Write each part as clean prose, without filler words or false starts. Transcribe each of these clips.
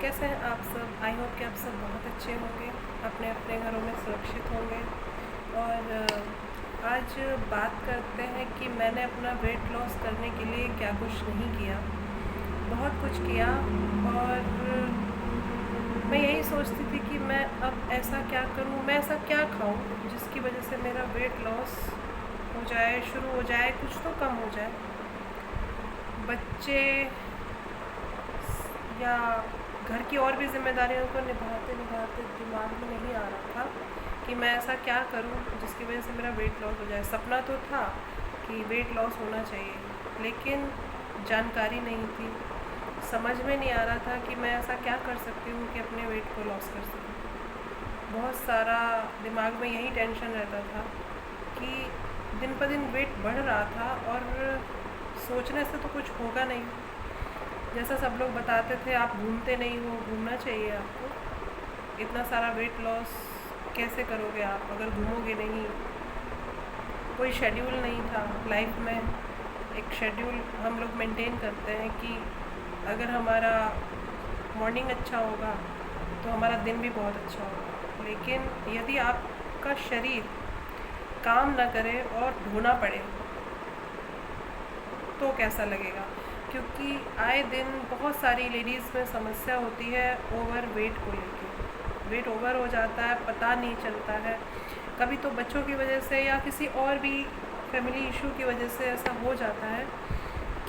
कैसे हैं आप सब। आई होप कि आप सब बहुत अच्छे होंगे, अपने अपने घरों में सुरक्षित होंगे। और आज बात करते हैं कि मैंने अपना वेट लॉस करने के लिए क्या कुछ नहीं किया। बहुत कुछ किया, और मैं यही सोचती थी कि मैं अब ऐसा क्या करूं, मैं ऐसा क्या खाऊं जिसकी वजह से मेरा वेट लॉस हो जाए, शुरू हो जाए, कुछ तो कम हो जाए। बच्चे या घर की और भी जिम्मेदारियों को निभाते निभाते दिमाग में नहीं आ रहा था कि मैं ऐसा क्या करूं जिसकी वजह से मेरा वेट लॉस हो जाए। सपना तो था कि वेट लॉस होना चाहिए, लेकिन जानकारी नहीं थी, समझ में नहीं आ रहा था कि मैं ऐसा क्या कर सकती हूँ कि अपने वेट को लॉस कर सकूँ। बहुत सारा दिमाग में यही टेंशन रहता था कि दिन पर दिन वेट बढ़ रहा था, और सोचने से तो कुछ होगा नहीं। जैसा सब लोग बताते थे, आप घूमते नहीं हो, घूमना चाहिए आपको। इतना सारा वेट लॉस कैसे करोगे आप अगर घूमोगे नहीं। कोई शेड्यूल नहीं था लाइफ में। एक शेड्यूल हम लोग मेंटेन करते हैं कि अगर हमारा मॉर्निंग अच्छा होगा तो हमारा दिन भी बहुत अच्छा होगा। लेकिन यदि आपका शरीर काम ना करे और ढोना पड़े तो कैसा लगेगा। क्योंकि आए दिन बहुत सारी लेडीज़ में समस्या होती है ओवर वेट को लेके। वेट ओवर हो जाता है, पता नहीं चलता है। कभी तो बच्चों की वजह से या किसी और भी फैमिली इशू की वजह से ऐसा हो जाता है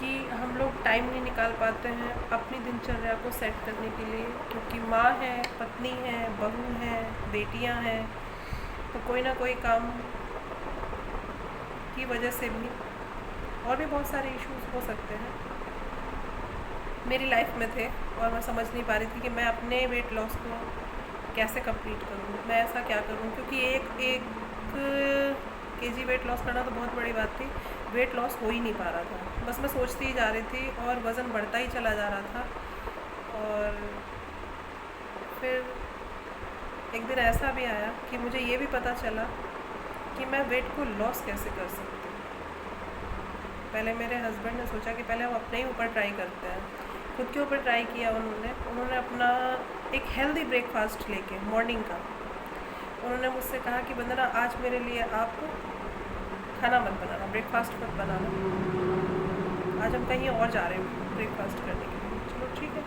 कि हम लोग टाइम नहीं निकाल पाते हैं अपनी दिनचर्या को सेट करने के लिए। क्योंकि माँ है, पत्नी है, बहू है, बेटियाँ हैं, तो कोई ना कोई काम की वजह से भी और भी बहुत सारे इश्यूज हो सकते हैं। मेरी लाइफ में थे और मैं समझ नहीं पा रही थी कि मैं अपने वेट लॉस को कैसे कंप्लीट करूँ, मैं ऐसा क्या करूँ। क्योंकि एक केजी वेट लॉस करना तो बहुत बड़ी बात थी, वेट लॉस हो ही नहीं पा रहा था। बस मैं सोचती ही जा रही थी और वज़न बढ़ता ही चला जा रहा था। और फिर एक दिन ऐसा भी आया कि मुझे ये भी पता चला कि मैं वेट को लॉस कैसे कर सकती हूँ। पहले मेरे हस्बैंड ने सोचा कि पहले हम अपने ही ऊपर ट्राई करते हैं। खुद के ऊपर ट्राई किया उन्होंने अपना एक हेल्दी ब्रेकफास्ट लेके मॉर्निंग का उन्होंने मुझसे कहा कि वंदना, आज मेरे लिए आप खाना मत बनाना, ब्रेकफास्ट मत बनाना, आज हम कहीं और जा रहे हैं ब्रेकफास्ट करने के लिए। चलो ठीक है।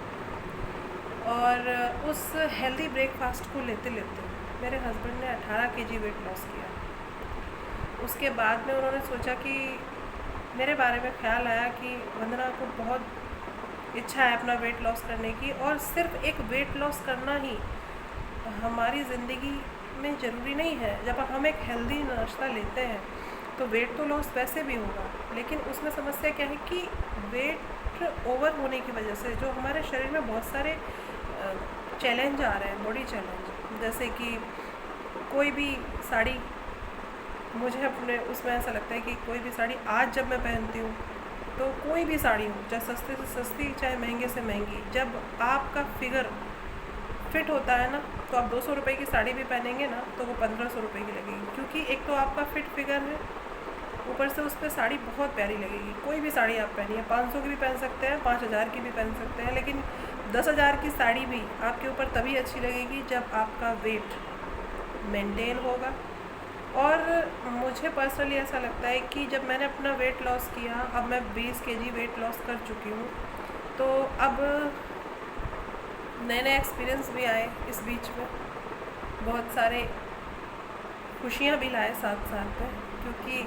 और उस हेल्दी ब्रेकफास्ट को लेते लेते मेरे हस्बैंड ने 18 केजी वेट लॉस किया। उसके बाद में उन्होंने सोचा कि मेरे बारे में ख्याल आया कि वंदना को बहुत इच्छा है अपना वेट लॉस करने की, और सिर्फ एक वेट लॉस करना ही हमारी ज़िंदगी में ज़रूरी नहीं है। जब हम एक हेल्दी नाश्ता लेते हैं तो वेट तो लॉस वैसे भी होगा, लेकिन उसमें समस्या क्या है कि वेट ओवर होने की वजह से जो हमारे शरीर में बहुत सारे चैलेंज आ रहे हैं, बॉडी चैलेंज। जैसे कि कोई भी साड़ी, मुझे अपने उसमें ऐसा लगता है कि कोई भी साड़ी आज जब मैं पहनती हूँ, तो कोई भी साड़ी हो, चाहे सस्ते से सस्ती चाहे महंगे से महंगी, जब आपका फिगर फिट होता है ना, तो आप 200 रुपये की साड़ी भी पहनेंगे ना तो वो 1500 रुपये की लगेगी। क्योंकि एक तो आपका फिट फिगर है, ऊपर से उस पर साड़ी बहुत प्यारी लगेगी। कोई भी साड़ी आप पहनिए, 500 की भी पहन सकते हैं, 5000 की भी पहन सकते हैं, लेकिन 10,000 की साड़ी भी आपके ऊपर तभी अच्छी लगेगी जब आपका वेट मेंटेन होगा। और मुझे पर्सनली ऐसा लगता है कि जब मैंने अपना वेट लॉस किया, अब मैं 20 केजी वेट लॉस कर चुकी हूँ, तो अब नए नए एक्सपीरियंस भी आए इस बीच में, बहुत सारे खुशियाँ भी लाए साथ साथ में। क्योंकि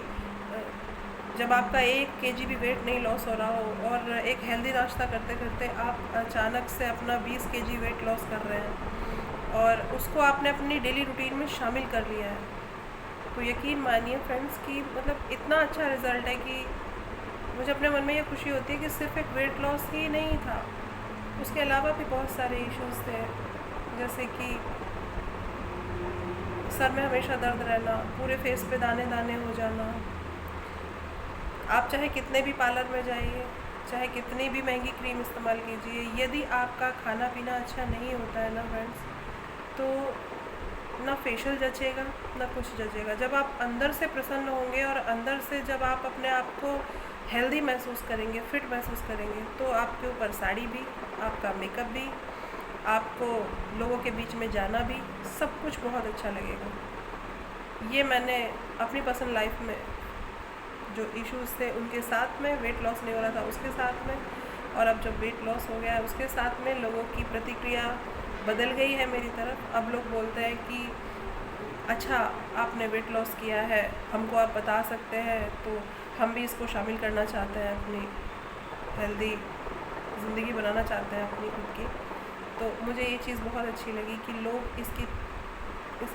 जब आपका 1 केजी भी वेट नहीं लॉस हो रहा हो और एक हेल्दी नाश्ता करते करते आप अचानक से अपना 20 केजी वेट लॉस कर रहे हैं और उसको आपने अपनी डेली रूटीन में शामिल कर लिया है, तो यकीन मानिए फ्रेंड्स कि मतलब इतना अच्छा रिज़ल्ट है कि मुझे अपने मन में ये खुशी होती है कि सिर्फ एक वेट लॉस ही नहीं था, उसके अलावा भी बहुत सारे इश्यूज़ थे। जैसे कि सर में हमेशा दर्द रहना, पूरे फेस पे दाने दाने हो जाना। आप चाहे कितने भी पार्लर में जाइए, चाहे कितनी भी महंगी क्रीम इस्तेमाल कीजिए, यदि आपका खाना पीना अच्छा नहीं होता है ना फ्रेंड्स, तो ना फेशियल जचेगा ना कुछ जचेगा। जब आप अंदर से प्रसन्न होंगे और अंदर से जब आप अपने आप को हेल्दी महसूस करेंगे, फिट महसूस करेंगे, तो आपके ऊपर साड़ी भी, आपका मेकअप भी आपको लोगों के बीच में जाना भी सब कुछ बहुत अच्छा लगेगा। ये मैंने अपनी पर्सनल लाइफ में जो इश्यूज़ थे उनके साथ में, वेट लॉस नहीं हो रहा था उसके साथ में, और अब जब वेट लॉस हो गया है उसके साथ में लोगों की प्रतिक्रिया बदल गई है मेरी तरफ। अब लोग बोलते हैं कि अच्छा आपने वेट लॉस किया है, हमको आप बता सकते हैं, तो हम भी इसको शामिल करना चाहते हैं, अपनी हेल्दी ज़िंदगी बनाना चाहते हैं अपनी खुद की। तो मुझे ये चीज़ बहुत अच्छी लगी कि लोग इस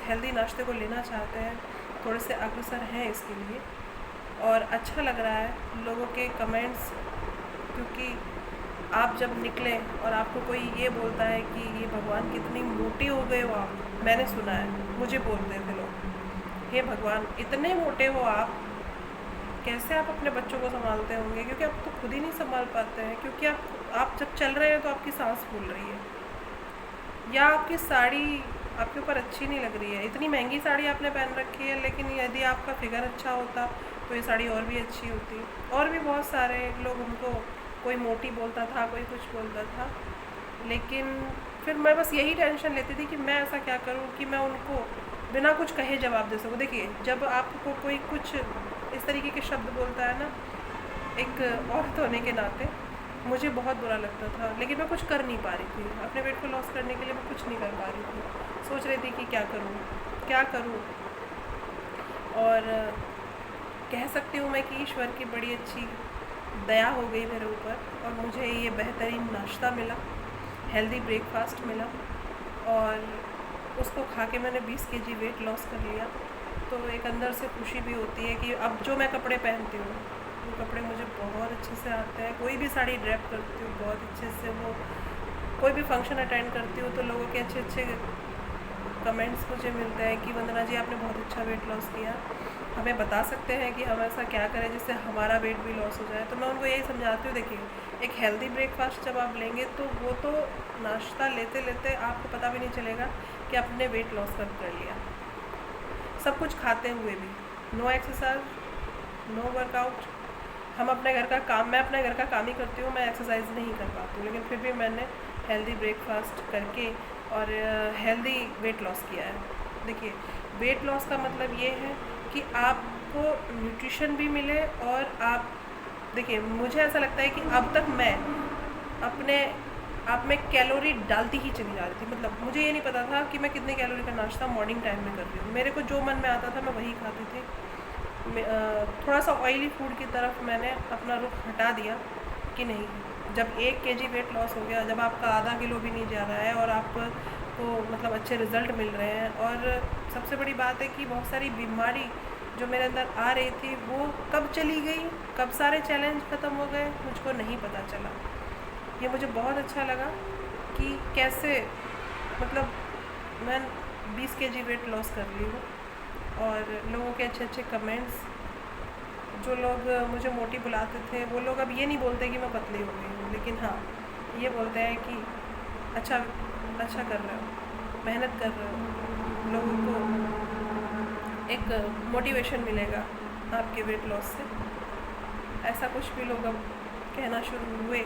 हेल्दी नाश्ते को लेना चाहते हैं, थोड़े से अग्रसर हैं इसके लिए, और अच्छा लग रहा है लोगों के कमेंट्स। क्योंकि आप जब निकले और आपको कोई ये बोलता है कि ये भगवान कितनी मोटी हो गए हो आप, मैंने सुना है, मुझे बोलते थे लोग, हे भगवान इतने मोटे हो आप, कैसे आप अपने बच्चों को संभालते होंगे, क्योंकि आप तो खुद ही नहीं संभाल पाते हैं। क्योंकि आप जब चल रहे हैं तो आपकी सांस फूल रही है, या आपकी साड़ी आपके ऊपर अच्छी नहीं लग रही है, इतनी महंगी साड़ी आपने पहन रखी है, लेकिन यदि आपका फिगर अच्छा होता तो ये साड़ी और भी अच्छी होती। और भी बहुत सारे लोग उनको, कोई मोटी बोलता था, कोई कुछ बोलता था, लेकिन फिर मैं बस यही टेंशन लेती थी कि मैं ऐसा क्या करूं कि मैं उनको बिना कुछ कहे जवाब दे सकूं। देखिए, जब आपको कोई कुछ इस तरीके के शब्द बोलता है ना, एक औरत होने के नाते मुझे बहुत बुरा लगता था, लेकिन मैं कुछ कर नहीं पा रही थी। अपने वेट को लॉस करने के लिए मैं कुछ नहीं कर पा रही थी, सोच रही थी कि क्या करूं। और कह सकती हूँ मैं कि ईश्वर की बड़ी अच्छी दया हो गई मेरे ऊपर, और मुझे ये बेहतरीन नाश्ता मिला, हेल्दी ब्रेकफास्ट मिला, और उसको खा के मैंने 20 केजी वेट लॉस कर लिया। तो एक अंदर से खुशी भी होती है कि अब जो मैं कपड़े पहनती हूँ वो कपड़े मुझे बहुत अच्छे से आते हैं। कोई भी साड़ी ड्रेप करती हूँ बहुत अच्छे से, वो कोई भी फंक्शन अटेंड करती हूँ तो लोगों के अच्छे अच्छे कमेंट्स मुझे मिलते हैं कि वंदना जी आपने बहुत अच्छा वेट लॉस किया, हमें बता सकते हैं कि हम ऐसा क्या करें जिससे हमारा वेट भी लॉस हो जाए। तो मैं उनको यही समझाती हूँ, देखिए एक हेल्दी ब्रेकफास्ट जब आप लेंगे तो वो तो नाश्ता लेते लेते आपको पता भी नहीं चलेगा कि आपने वेट लॉस कर लिया। सब कुछ खाते हुए भी, नो एक्सरसाइज, नो वर्कआउट, हम अपने घर का काम, मैं अपने घर का काम ही करती हूँ, मैं एक्सरसाइज नहीं कर पाती हूँ, लेकिन फिर भी मैंने हेल्दी ब्रेकफास्ट करके और हेल्दी वेट लॉस किया है। देखिए, वेट लॉस का मतलब ये है कि आपको न्यूट्रिशन भी मिले, और आप देखिए, मुझे ऐसा लगता है कि अब तक मैं अपने आप में कैलोरी डालती ही चली जा रही थी। मतलब मुझे ये नहीं पता था कि मैं कितने कैलोरी का नाश्ता मॉर्निंग टाइम में कर रही हूँ। मेरे को जो मन में आता था मैं वही खाती थी। थोड़ा सा ऑयली फूड की तरफ मैंने अपना रुख हटा दिया कि नहीं, जब 1 केजी वेट लॉस हो गया, जब आपका आधा किलो भी नहीं जा रहा है और आपको मतलब अच्छे रिज़ल्ट मिल रहे हैं, और सबसे बड़ी बात है कि बहुत सारी बीमारी जो मेरे अंदर आ रही थी वो कब चली गई, कब सारे चैलेंज ख़त्म हो गए, मुझको नहीं पता चला। ये मुझे बहुत अच्छा लगा कि कैसे मतलब मैं 20 केजी वेट लॉस कर ली हूँ, और लोगों के अच्छे अच्छे कमेंट्स, जो लोग मुझे मोटी बुलाते थे वो लोग अब ये नहीं बोलते कि मैं पतली हो गई हूँ, लेकिन हाँ ये बोलते हैं कि अच्छा कर रहे हो, मेहनत कर रहे हो, लोगों को एक मोटिवेशन मिलेगा आपके वेट लॉस से। ऐसा कुछ भी लोग अब कहना शुरू हुए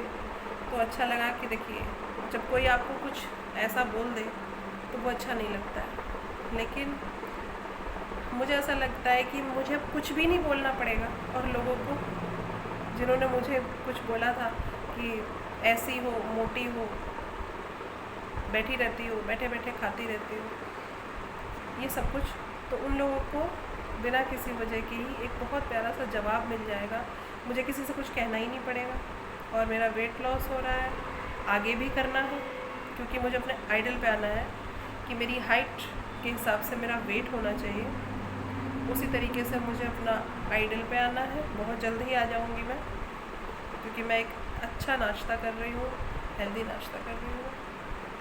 तो अच्छा लगा कि देखिए, जब कोई आपको कुछ ऐसा बोल दे तो वो अच्छा नहीं लगता है, लेकिन मुझे ऐसा लगता है कि मुझे कुछ भी नहीं बोलना पड़ेगा, और लोगों को जिन्होंने मुझे कुछ बोला था कि ऐसी हो, मोटी हो, बैठी रहती हो, बैठे बैठे खाती रहती हो, ये सब कुछ, तो उन लोगों को बिना किसी वजह के ही एक बहुत प्यारा सा जवाब मिल जाएगा। मुझे किसी से कुछ कहना ही नहीं पड़ेगा, और मेरा वेट लॉस हो रहा है, आगे भी करना है, क्योंकि मुझे अपने आइडल पे आना है कि मेरी हाइट के हिसाब से मेरा वेट होना चाहिए, उसी तरीके से मुझे अपना आइडल पे आना है। बहुत जल्द ही आ जाऊंगी मैं, क्योंकि मैं एक अच्छा नाश्ता कर रही हूँ, हेल्दी नाश्ता कर रही हूँ,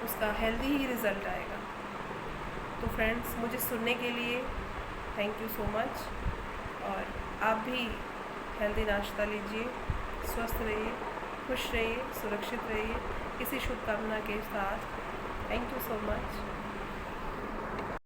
उसका हेल्दी ही रिज़ल्ट आएगा। तो फ्रेंड्स, मुझे सुनने के लिए थैंक यू सो मच, और आप भी हेल्दी नाश्ता लीजिए, स्वस्थ रहिए, खुश रहिए, सुरक्षित रहिए, इसी शुभकामना के साथ। Thank you so much.